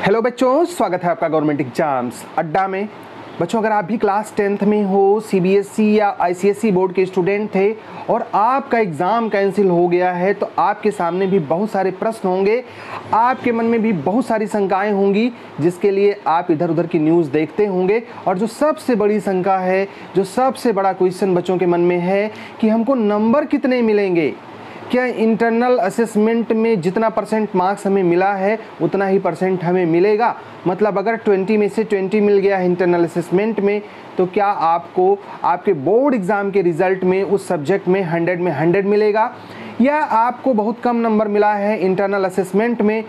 Hello बच्चों, स्वागत है आपका गवर्नमेंट एग्जाम्स अड्डा में। बच्चों, अगर आप भी क्लास 10th में हो, सीबीएसई या आईसीएसई बोर्ड के स्टूडेंट थे और आपका एग्ज़ाम कैंसिल हो गया है तो आपके सामने भी बहुत सारे प्रश्न होंगे, आपके मन में भी बहुत सारी शंकाएं होंगी, जिसके लिए आप इधर उधर की न्यूज़ देखते होंगे। और जो सबसे बड़ी शंका है, जो सबसे बड़ा क्वेश्चन बच्चों के मन में है कि हमको नंबर कितने मिलेंगे। क्या इंटरनल असेसमेंट में जितना परसेंट मार्क्स हमें मिला है उतना ही परसेंट हमें मिलेगा? मतलब अगर 20 में से 20 मिल गया है इंटरनल असेसमेंट में, तो क्या आपको आपके बोर्ड एग्ज़ाम के रिज़ल्ट में उस सब्जेक्ट में 100 मिलेगा? या आपको बहुत कम नंबर मिला है इंटरनल असेसमेंट में,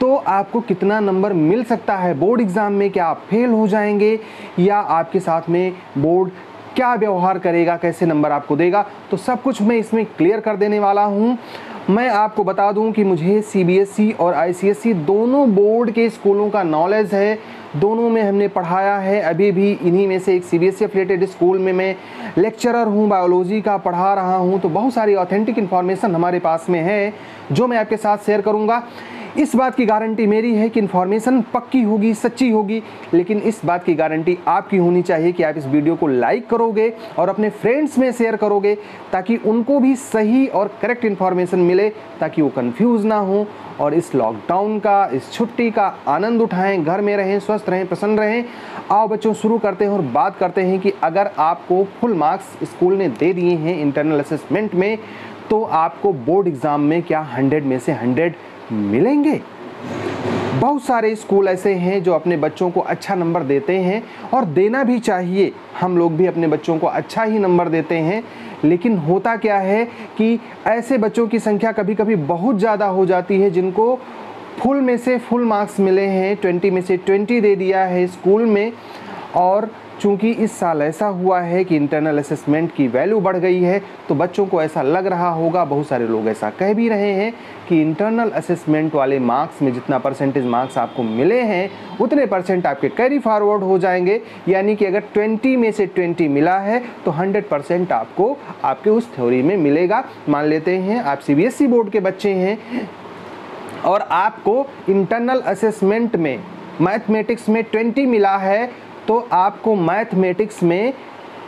तो आपको कितना नंबर मिल सकता है बोर्ड एग्ज़ाम में? क्या आप फेल हो जाएंगे या आपके साथ में बोर्ड क्या व्यवहार करेगा, कैसे नंबर आपको देगा? तो सब कुछ मैं इसमें क्लियर कर देने वाला हूँ। मैं आपको बता दूं कि मुझे सीबीएसई और आईसीएसई दोनों बोर्ड के स्कूलों का नॉलेज है, दोनों में हमने पढ़ाया है। अभी भी इन्हीं में से एक सीबीएसई एफिलिएटेड स्कूल में मैं लेक्चरर हूँ, बायोलॉजी का पढ़ा रहा हूँ। तो बहुत सारी ऑथेंटिक इन्फॉर्मेशन हमारे पास में है जो मैं आपके साथ शेयर करूँगा। इस बात की गारंटी मेरी है कि इन्फॉर्मेशन पक्की होगी, सच्ची होगी, लेकिन इस बात की गारंटी आपकी होनी चाहिए कि आप इस वीडियो को लाइक करोगे और अपने फ्रेंड्स में शेयर करोगे, ताकि उनको भी सही और करेक्ट इन्फॉर्मेशन मिले, ताकि वो कंफ्यूज ना हो और इस लॉकडाउन का, इस छुट्टी का आनंद उठाएं, घर में रहें, स्वस्थ रहें, प्रसन्न रहें। आओ बच्चों, शुरू करते हैं और बात करते हैं कि अगर आपको फुल मार्क्स स्कूल ने दे दिए हैं इंटरनल असेसमेंट में, तो आपको बोर्ड एग्ज़ाम में क्या 100 में से 100 मिलेंगे? बहुत सारे स्कूल ऐसे हैं जो अपने बच्चों को अच्छा नंबर देते हैं और देना भी चाहिए। हम लोग भी अपने बच्चों को अच्छा ही नंबर देते हैं, लेकिन होता क्या है कि ऐसे बच्चों की संख्या कभी कभी बहुत ज़्यादा हो जाती है जिनको फुल में से फुल मार्क्स मिले हैं, 20 में से 20 दे दिया है स्कूल में। और चूंकि इस साल ऐसा हुआ है कि इंटरनल असेसमेंट की वैल्यू बढ़ गई है, तो बच्चों को ऐसा लग रहा होगा, बहुत सारे लोग ऐसा कह भी रहे हैं कि इंटरनल असेसमेंट वाले मार्क्स में जितना परसेंटेज मार्क्स आपको मिले हैं उतने परसेंट आपके कैरी फॉरवर्ड हो जाएंगे। यानी कि अगर 20 में से 20 मिला है तो 100% आपको आपके उस थ्योरी में मिलेगा। मान लेते हैं आप सीबीएसई बोर्ड के बच्चे हैं और आपको इंटरनल असेसमेंट में मैथमेटिक्स में 20 मिला है, तो आपको मैथमेटिक्स में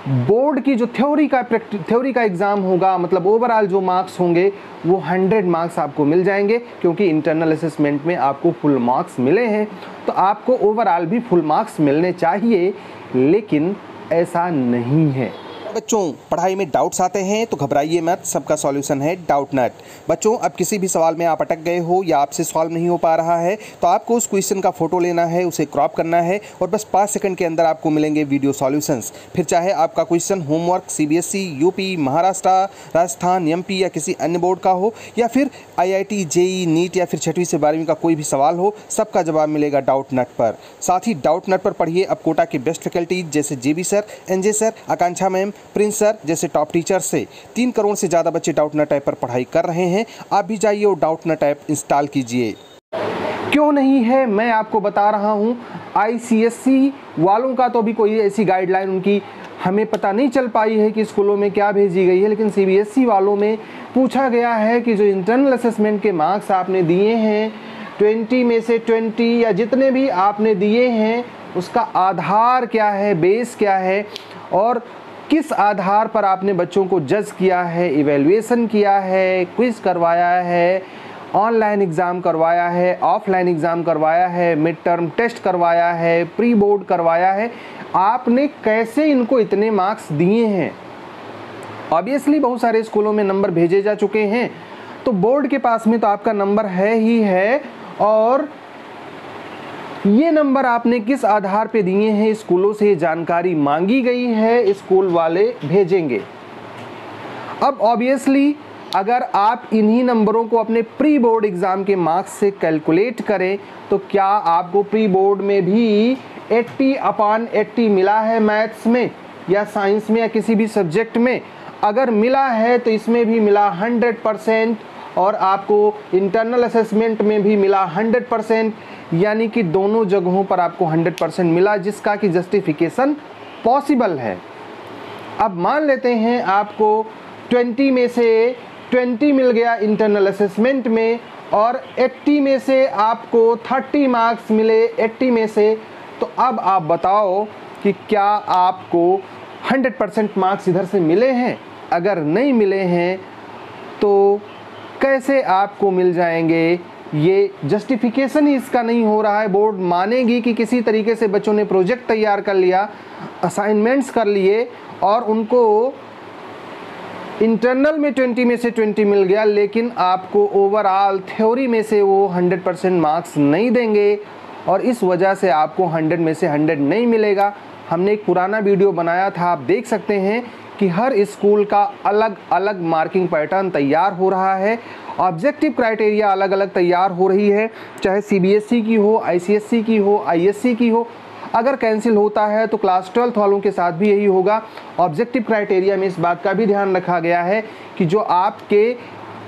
बोर्ड की जो थ्योरी का एग्ज़ाम होगा, मतलब ओवरऑल जो मार्क्स होंगे वो 100 मार्क्स आपको मिल जाएंगे, क्योंकि इंटरनल असेसमेंट में आपको फुल मार्क्स मिले हैं। तो आपको ओवरऑल भी फुल मार्क्स मिलने चाहिए, लेकिन ऐसा नहीं है। बच्चों, पढ़ाई में डाउट्स आते हैं तो घबराइए मत, सबका सॉल्यूशन है डाउटनट। बच्चों, अब किसी भी सवाल में आप अटक गए हो या आपसे सॉल्व नहीं हो पा रहा है, तो आपको उस क्वेश्चन का फोटो लेना है, उसे क्रॉप करना है और बस 5 सेकंड के अंदर आपको मिलेंगे वीडियो सॉल्यूशंस। फिर चाहे आपका question homework CBSE, UP, Maharashtra, Rajasthan, MP या किसी अन्य बोर्ड का हो, या फिर आईआईटी, जेईई, नीट या फिर 6वीं से 12वीं का कोई भी सवाल हो, सबका जवाब मिलेगा डाउटनट पर। साथ ही डाउटनट पर पढ़िए अब कोटा की बेस्ट फैकल्टीज जैसे जेबी सर, एनजे सर, आकांक्षा मैम, प्रिंस सर जैसे टॉप टीचर से 3 करोड़ से ज़्यादा बच्चे डाउटनट ऐप पर पढ़ाई कर रहे हैं। आप भी जाइए और डाउटनट ऐप इंस्टॉल कीजिए। क्यों नहीं है, मैं आपको बता रहा हूं। आईसीएसई वालों का तो अभी कोई ऐसी गाइडलाइन उनकी हमें पता नहीं चल पाई है कि स्कूलों में क्या भेजी गई है, लेकिन सीबीएसई वालों में पूछा गया है कि जो इंटरनल असेसमेंट के मार्क्स आपने दिए हैं 20 में से 20 या जितने भी आपने दिए हैं, उसका आधार क्या है, बेस क्या है और किस आधार पर आपने बच्चों को जज किया है, इवैल्यूएशन किया है, क्विज करवाया है, ऑनलाइन एग्ज़ाम करवाया है, ऑफलाइन एग्ज़ाम करवाया है, मिड टर्म टेस्ट करवाया है, प्री बोर्ड करवाया है, आपने कैसे इनको इतने मार्क्स दिए हैं। ऑब्वियसली बहुत सारे स्कूलों में नंबर भेजे जा चुके हैं, तो बोर्ड के पास में तो आपका नंबर है ही है, और ये नंबर आपने किस आधार पे दिए हैं, स्कूलों से जानकारी मांगी गई है, स्कूल वाले भेजेंगे। अब ऑब्वियसली अगर आप इन्हीं नंबरों को अपने प्री बोर्ड एग्ज़ाम के मार्क्स से कैलकुलेट करें, तो क्या आपको प्री बोर्ड में भी 80/80 मिला है मैथ्स में या साइंस में या किसी भी सब्जेक्ट में? अगर मिला है तो इसमें भी मिला 100% और आपको इंटरनल असेसमेंट में भी मिला 100%, यानी कि दोनों जगहों पर आपको 100% मिला, जिसका कि जस्टिफिकेशन पॉसिबल है। अब मान लेते हैं आपको 20 में से 20 मिल गया इंटरनल असेसमेंट में और 80 में से आपको 30 मार्क्स मिले 80 में से, तो अब आप बताओ कि क्या आपको 100% मार्क्स इधर से मिले हैं? अगर नहीं मिले हैं तो कैसे आपको मिल जाएंगे? ये जस्टिफिकेशन ही इसका नहीं हो रहा है। बोर्ड मानेगी कि किसी तरीके से बच्चों ने प्रोजेक्ट तैयार कर लिया, असाइनमेंट्स कर लिए और उनको इंटरनल में 20 में से 20 मिल गया, लेकिन आपको ओवरऑल थ्योरी में से वो 100% मार्क्स नहीं देंगे और इस वजह से आपको 100 में से 100 नहीं मिलेगा। हमने एक पुराना वीडियो बनाया था, आप देख सकते हैं कि हर स्कूल का अलग अलग मार्किंग पैटर्न तैयार हो रहा है, ऑब्जेक्टिव क्राइटेरिया अलग अलग तैयार हो रही है, चाहे सीबीएसई की हो, आईसीएसई की हो, आईएससी की हो। अगर कैंसिल होता है तो क्लास 12 वालों के साथ भी यही होगा। ऑब्जेक्टिव क्राइटेरिया में इस बात का भी ध्यान रखा गया है कि जो आपके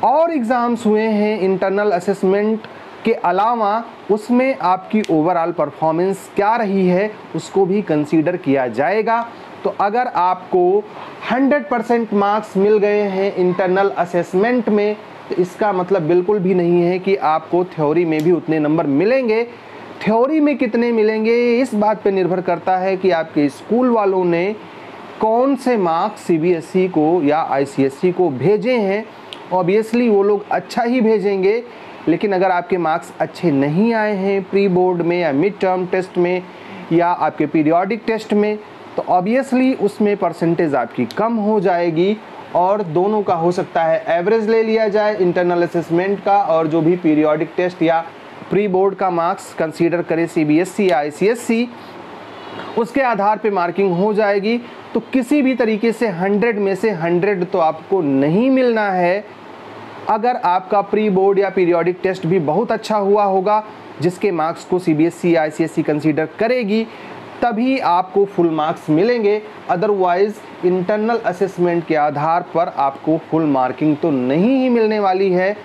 और एग्ज़ाम्स हुए हैं इंटरनल असेसमेंट के अलावा, उसमें आपकी ओवरऑल परफॉर्मेंस क्या रही है उसको भी कंसीडर किया जाएगा। तो अगर आपको 100% मार्क्स मिल गए हैं इंटरनल असेसमेंट में, तो इसका मतलब बिल्कुल भी नहीं है कि आपको थ्योरी में भी उतने नंबर मिलेंगे। थ्योरी में कितने मिलेंगे इस बात पे निर्भर करता है कि आपके स्कूल वालों ने कौन से मार्क्स सीबीएसई को या आईसीएसई को भेजे हैं। ऑब्वियसली वो लोग अच्छा ही भेजेंगे, लेकिन अगर आपके मार्क्स अच्छे नहीं आए हैं प्री बोर्ड में या मिड टर्म टेस्ट में या आपके पीरियोडिक टेस्ट में, तो ऑब्वियसली उसमें परसेंटेज आपकी कम हो जाएगी और दोनों का हो सकता है एवरेज ले लिया जाए, इंटरनल असेसमेंट का और जो भी पीरियोडिक टेस्ट या प्री बोर्ड का मार्क्स कंसीडर करे सीबीएसई या आईसीएसई, उसके आधार पे मार्किंग हो जाएगी। तो किसी भी तरीके से 100 में से 100 तो आपको नहीं मिलना है। अगर आपका प्री बोर्ड या पीरियोडिक टेस्ट भी बहुत अच्छा हुआ होगा जिसके मार्क्स को सीबीएसई या आईसीएसई कंसीडर करेगी, तभी आपको फुल मार्क्स मिलेंगे। अदरवाइज इंटरनल असेसमेंट के आधार पर आपको फुल मार्किंग तो नहीं ही मिलने वाली है,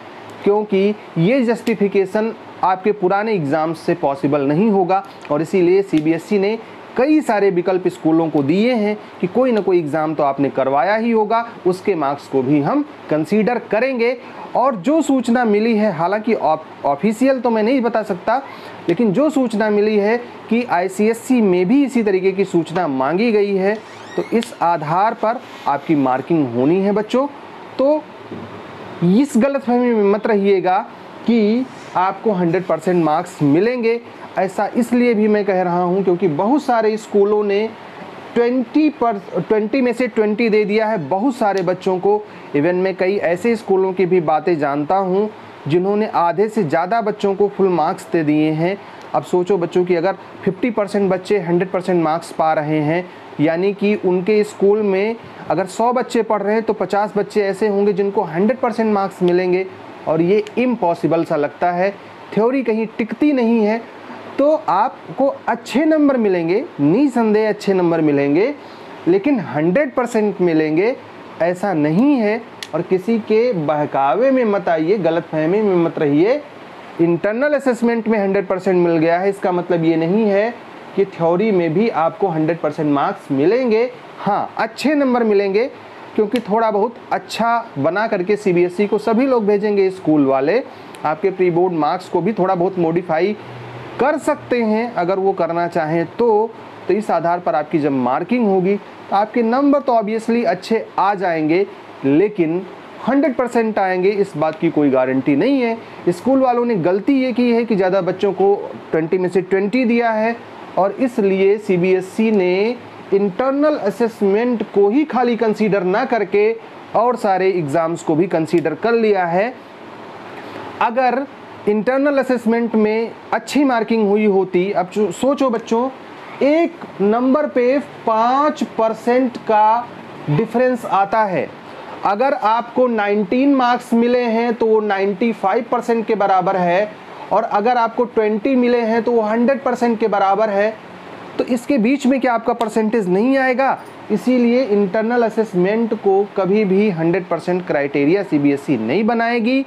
क्योंकि ये जस्टिफिकेशन आपके पुराने एग्ज़ाम्स से पॉसिबल नहीं होगा। और इसीलिए सीबीएसई ने कई सारे विकल्प स्कूलों को दिए हैं कि कोई ना कोई एग्ज़ाम तो आपने करवाया ही होगा, उसके मार्क्स को भी हम कंसीडर करेंगे। और जो सूचना मिली है, हालांकि ऑफिशियल तो मैं नहीं बता सकता, लेकिन जो सूचना मिली है कि आईसीएसई में भी इसी तरीके की सूचना मांगी गई है, तो इस आधार पर आपकी मार्किंग होनी है बच्चों। तो इस गलतफहमी में मत रहिएगा कि आपको 100% मार्क्स मिलेंगे। ऐसा इसलिए भी मैं कह रहा हूं क्योंकि बहुत सारे स्कूलों ने 20 में से 20 दे दिया है बहुत सारे बच्चों को। इवन मैं कई ऐसे स्कूलों की भी बातें जानता हूं जिन्होंने आधे से ज़्यादा बच्चों को फुल मार्क्स दे दिए हैं। अब सोचो बच्चों की अगर 50% बच्चे 100% मार्क्स पा रहे हैं, यानी कि उनके स्कूल में अगर 100 बच्चे पढ़ रहे हैं तो 50 बच्चे ऐसे होंगे जिनको 100% मार्क्स मिलेंगे, और ये इम्पॉसिबल सा लगता है। थ्योरी कहीं टिकती नहीं है। तो आपको अच्छे नंबर मिलेंगे, निसंदेह अच्छे नंबर मिलेंगे, लेकिन 100% मिलेंगे ऐसा नहीं है। और किसी के बहकावे में मत आइए, गलतफहमी में मत रहिए। इंटरनल असेसमेंट में 100% मिल गया है, इसका मतलब ये नहीं है कि थ्योरी में भी आपको 100% मार्क्स मिलेंगे। हाँ, अच्छे नंबर मिलेंगे, क्योंकि थोड़ा बहुत अच्छा बना करके सीबीएसई को सभी लोग भेजेंगे स्कूल वाले। आपके प्री बोर्ड मार्क्स को भी थोड़ा बहुत मॉडिफाई कर सकते हैं अगर वो करना चाहें तो इस आधार पर आपकी जब मार्किंग होगी तो आपके नंबर तो ऑब्वियसली अच्छे आ जाएंगे, लेकिन 100% आएंगे इस बात की कोई गारंटी नहीं है। स्कूल वालों ने गलती ये की है कि ज़्यादा बच्चों को 20 में से 20 दिया है, और इसलिए सीबीएसई ने इंटरनल असेसमेंट को ही खाली कंसीडर ना करके और सारे एग्ज़ाम्स को भी कंसीडर कर लिया है। अगर इंटरनल असेसमेंट में अच्छी मार्किंग हुई होती, अब सोचो बच्चों, एक नंबर पे 5% का डिफरेंस आता है। अगर आपको 19 मार्क्स मिले हैं तो वो 95% के बराबर है, और अगर आपको 20 मिले हैं तो वो 100% के बराबर है। तो इसके बीच में क्या आपका परसेंटेज नहीं आएगा? इसीलिए इंटरनल असेसमेंट को कभी भी 100% क्राइटेरिया सीबीएसई नहीं बनाएगी।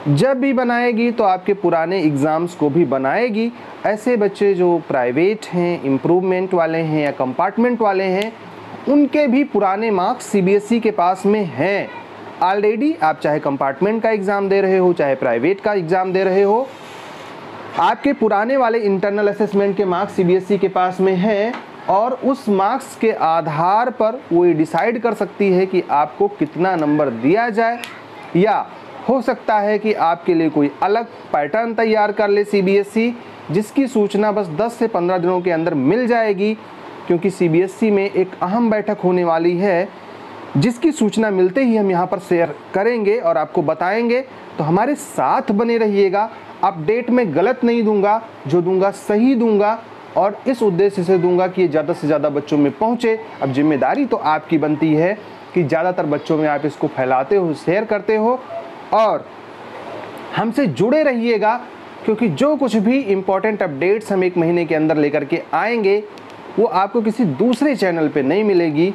जब भी बनाएगी तो आपके पुराने एग्ज़ाम्स को भी बनाएगी। ऐसे बच्चे जो प्राइवेट हैं, इम्प्रूवमेंट वाले हैं या कंपार्टमेंट वाले हैं, उनके भी पुराने मार्क्स सीबीएसई के पास में हैं। ऑलरेडी आप चाहे कंपार्टमेंट का एग्ज़ाम दे रहे हो, चाहे प्राइवेट का एग्ज़ाम दे रहे हो, आपके पुराने वाले इंटरनल असेसमेंट के मार्क्स सीबीएसई के पास में हैं और उस मार्क्स के आधार पर वो ये डिसाइड कर सकती है कि आपको कितना नंबर दिया जाए, या हो सकता है कि आपके लिए कोई अलग पैटर्न तैयार कर ले सीबीएसई, जिसकी सूचना बस 10 से 15 दिनों के अंदर मिल जाएगी, क्योंकि सीबीएसई में एक अहम बैठक होने वाली है जिसकी सूचना मिलते ही हम यहाँ पर शेयर करेंगे और आपको बताएंगे। तो हमारे साथ बने रहिएगा। अपडेट में गलत नहीं दूंगा, जो दूंगा सही दूंगा और इस उद्देश्य से दूंगा कि ये ज़्यादा से ज़्यादा बच्चों में पहुँचे। अब जिम्मेदारी तो आपकी बनती है कि ज़्यादातर बच्चों में आप इसको फैलाते हो, शेयर करते हो और हमसे जुड़े रहिएगा, क्योंकि जो कुछ भी इम्पोर्टेंट अपडेट्स हम एक महीने के अंदर लेकर के आएंगे वो आपको किसी दूसरे चैनल पे नहीं मिलेगी,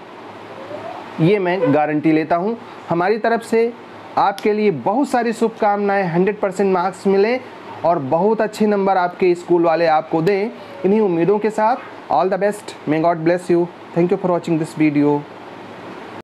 ये मैं गारंटी लेता हूँ। हमारी तरफ से आपके लिए बहुत सारी शुभकामनाएं, 100% मार्क्स मिले और बहुत अच्छे नंबर आपके स्कूल वाले आपको दें। इन्हीं उम्मीदों के साथ all the best, may God bless you. Thank you for watching this video.